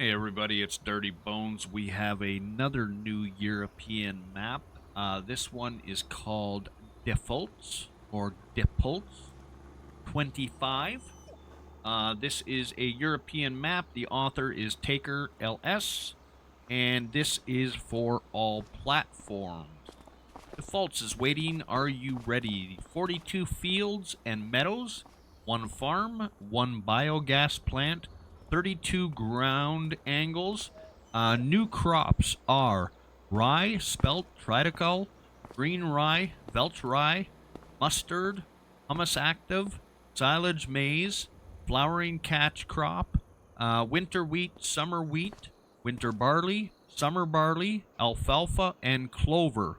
Hey everybody, it's Dirty Bones. We have another new European map. This one is called Diepholz or Diepholz 25. This is a European map. The author is Taker LS, and this is for all platforms. Diepholz is waiting. Are you ready? 42 fields and meadows, 1 farm, 1 biogas plant, 32 ground angles. New crops are rye, spelt, triticale, green rye, Welsh rye, mustard, hummus active, silage maize, flowering catch crop, winter wheat, winter barley, summer barley, alfalfa, and clover.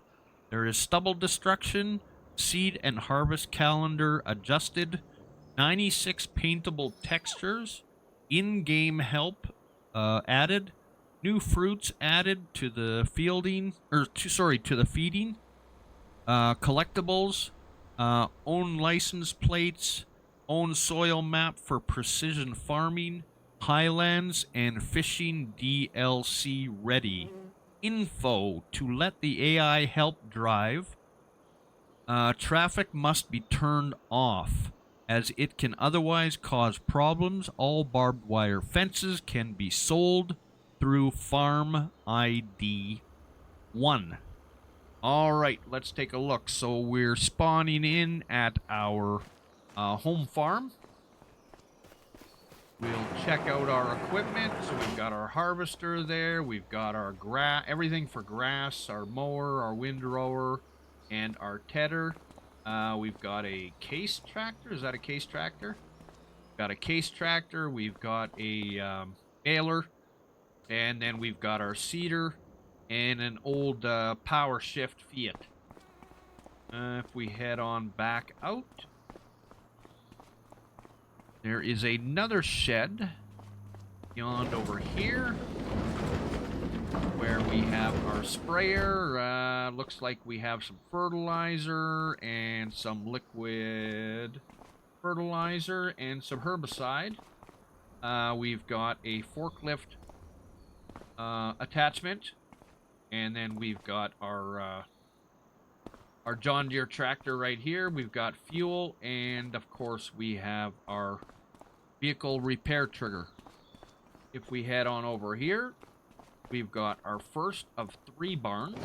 There is stubble destruction, seed and harvest calendar adjusted, 96 paintable textures, in-game help added, new fruits added to the to the feeding, collectibles, own license plates, own soil map for precision farming, highlands, and fishing DLC ready. Info to let the AI help drive. Traffic must be turned off, as it can otherwise cause problems. All barbed wire fences can be sold through Farm ID 1. Alright, let's take a look. So we're spawning in at our home farm. We'll check out our equipment. So we've got our harvester there. We've got our everything for grass, our mower, our windrower, and our tedder. We've got a case tractor. Is that a case tractor? Got a case tractor. We've got a baler. And then we've got our seeder and an old power shift Fiat. If we head on back out, there is another shed beyond over here where we have our sprayer. Looks like we have some fertilizer and some liquid fertilizer and some herbicide. We've got a forklift attachment, and then we've got our John Deere tractor right here. We've got fuel, and of course we have our vehicle repair trigger. If we head on over here, we've got our first of 3 barns.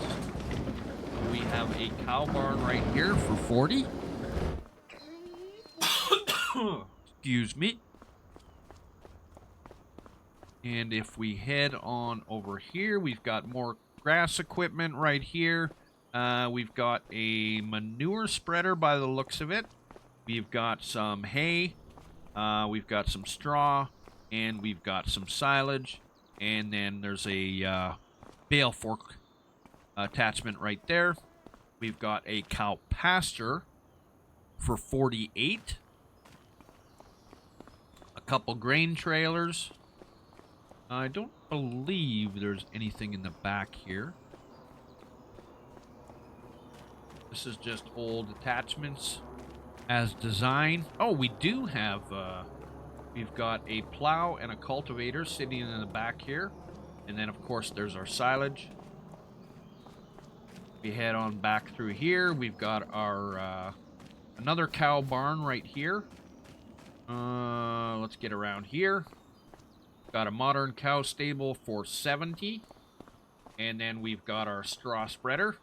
We have a cow barn right here for 40. Excuse me. And if we head on over here, we've got more grass equipment right here. We've got a manure spreader by the looks of it. We've got some hay. We've got some straw. And we've got some silage. And then there's a bale fork attachment right there. We've got a cow pasture for 48. A couple grain trailers. I don't believe there's anything in the back here. This is just old attachments as designed. Oh, we do have, we've got a plow and a cultivator sitting in the back here. And then, of course, there's our silage. We head on back through here. We've got our, another cow barn right here. Let's get around here. Got a modern cow stable for 70. And then we've got our straw spreader.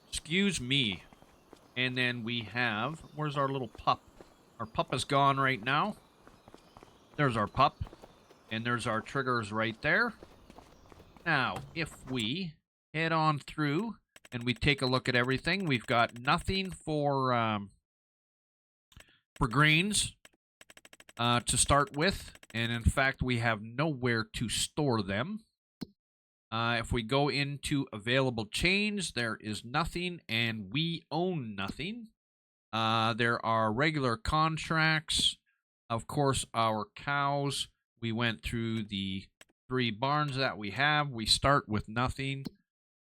Excuse me. And then we have, where's our little pup? Our pup is gone right now. There's our pup. And there's our triggers right there. Now, if we head on through and we take a look at everything, we've got nothing for grains to start with. And in fact, we have nowhere to store them. If we go into available chains, there is nothing, and we own nothing. There are regular contracts. Of course, our cows, we went through the 3 barns that we have. We start with nothing,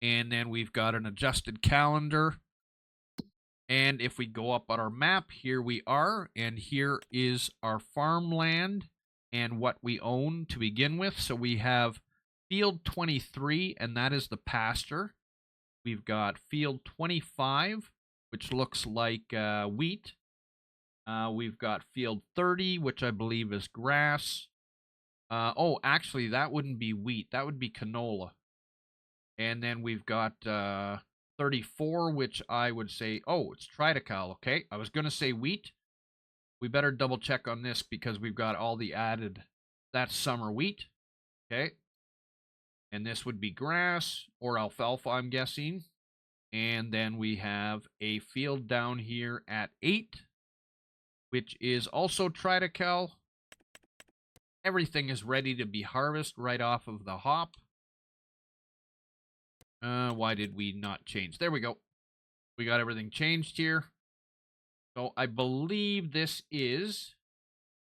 and then we've got an adjusted calendar. And if we go up on our map, here we are, and here is our farmland and what we own to begin with. So we have field 23, and that is the pasture. We've got field 25, which looks like wheat. We've got field 30, which I believe is grass. Oh, actually, that wouldn't be wheat. That would be canola. And then we've got 34, which I would say, oh, it's triticale. Okay, I was going to say wheat. We better double check on this because we've got all the added. That's summer wheat. Okay. And this would be grass or alfalfa, I'm guessing. And then we have a field down here at 8, which is also triticale. Everything is ready to be harvested right off of the hop. Why did we not change? There we go. We got everything changed here. So I believe this is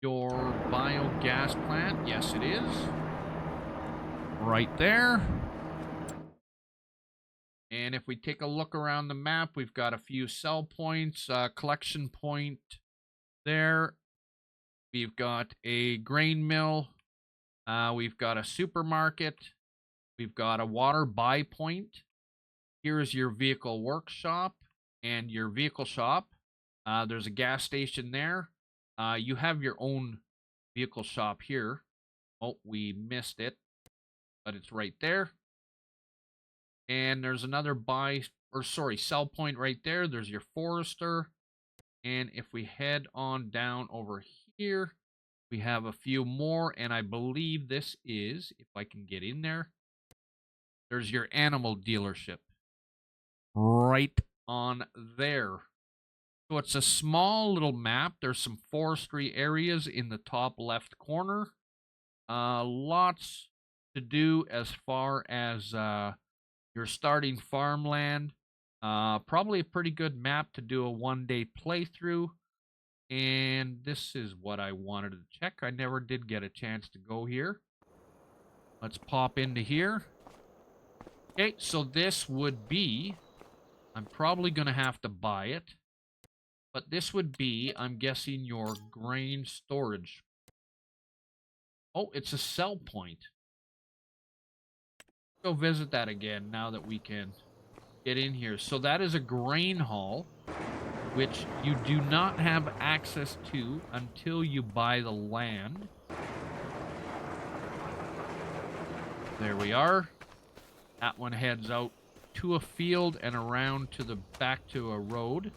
your biogas plant. Yes, it is. Right there. And if we take a look around the map, we've got a few sell points, collection point there. We've got a grain mill. We've got a supermarket. We've got a water buy point. Here's your vehicle workshop and your vehicle shop. There's a gas station there. You have your own vehicle shop here. Oh, we missed it, but it's right there. And there's another sell point right there. There's your forester. And if we head on down over here, we have a few more. And I believe this is, if I can get in there, there's your animal dealership right on there. So it's a small little map. There's some forestry areas in the top left corner. Lots to do as far as your starting farmland. Probably a pretty good map to do a one-day playthrough. And this is what I wanted to check. I never did get a chance to go here. Let's pop into here. Okay, so this would be, I'm probably going to have to buy it. But this would be, I'm guessing, your grain storage. Oh, it's a sell point. Go visit that again now that we can get in here. So that is a grain haul, which you do not have access to until you buy the land. There we are. That one heads out to a field and around to the back to a road.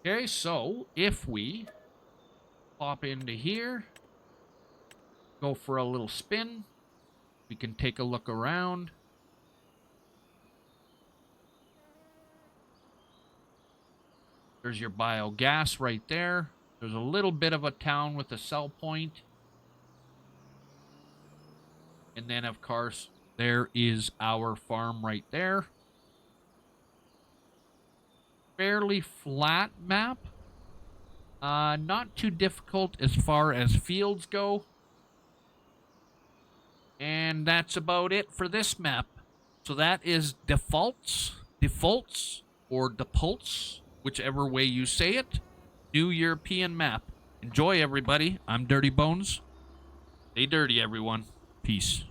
Okay, so if we pop into here, go for a little spin, we can take a look around. There's your biogas right there. There's a little bit of a town with a sell point. And then, of course, there is our farm right there. Fairly flat map. Not too difficult as far as fields go. And that's about it for this map. So that is Diepholz, or Diepholz, whichever way you say it. New European map. Enjoy, everybody. I'm Dirty Bones. Stay dirty, everyone. Peace.